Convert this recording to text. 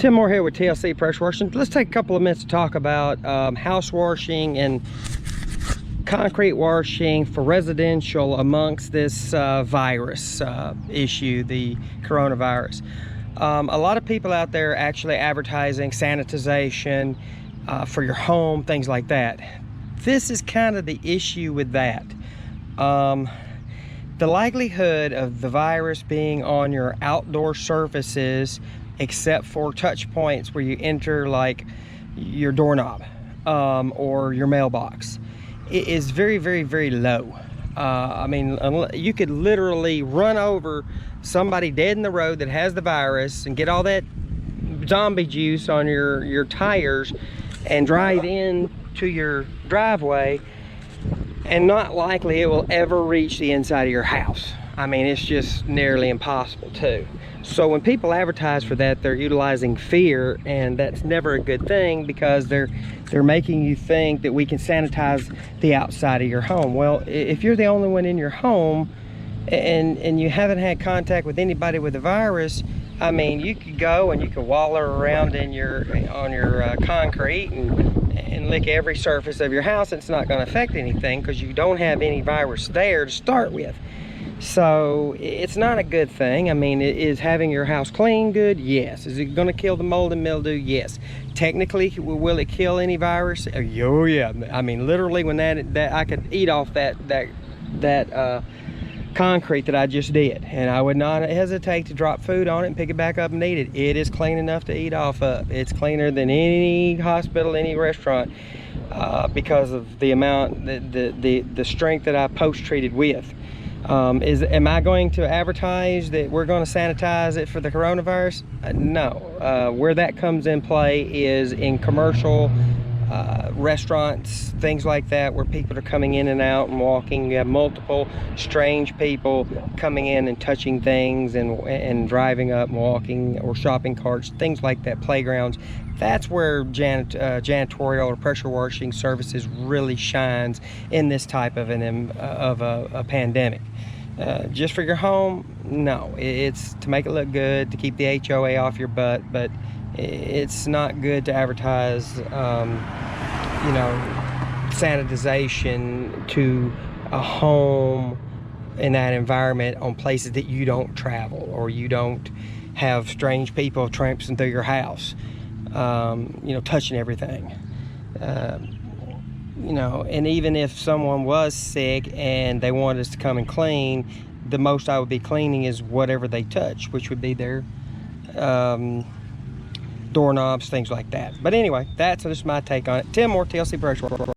Tim Moore here with TLC Pressure Washing. Let's take a couple of minutes to talk about house washing and concrete washing for residential amongst this virus issue, the coronavirus. A lot of people out there actually advertising sanitization for your home, things like that. This is kind of the issue with that. The likelihood of the virus being on your outdoor surfaces, except for touch points where you enter, like your doorknob or your mailbox, it is very, very, very low. I mean, you could literally run over somebody dead in the road that has the virus and get all that zombie juice on your tires and drive in to your driveway, and not likely it will ever reach the inside of your house. I mean, it's just nearly impossible too. So when people advertise for that, they're utilizing fear, and that's never a good thing, because they're making you think that we can sanitize the outside of your home. Well, if you're the only one in your home and you haven't had contact with anybody with the virus, I mean, you could go and you could waller around on your concrete and lick every surface of your house. It's not going to affect anything because you don't have any virus there to start with. So it's not a good thing. I mean, is having your house clean good? Yes. Is it going to kill the mold and mildew? Yes. Technically, will it kill any virus? Oh yeah. I mean, literally, when that I could eat off that concrete that I just did, and I would not hesitate to drop food on it and pick it back up and eat it. It is clean enough to eat off of. It's cleaner than any hospital, any restaurant, because of the amount, the strength that I post-treated with. Am I going to advertise that we're going to sanitize it for the coronavirus? No. Where that comes in play is in commercial restaurants, things like that, where people are coming in and out and walking. You have multiple strange people coming in and touching things and driving up and walking, or shopping carts, things like that, playgrounds. That's where janitorial or pressure washing services really shines in this type of a pandemic. Just for your home, no. It's to make it look good, to keep the HOA off your butt, but it's not good to advertise sanitization to a home in that environment on places that you don't travel, or you don't have strange people tramping through your house, touching everything. And even if someone was sick and they wanted us to come and clean, the most I would be cleaning is whatever they touch, which would be their doorknobs, things like that. But anyway, that's just my take on it. Tim Moore, TLC Pressure.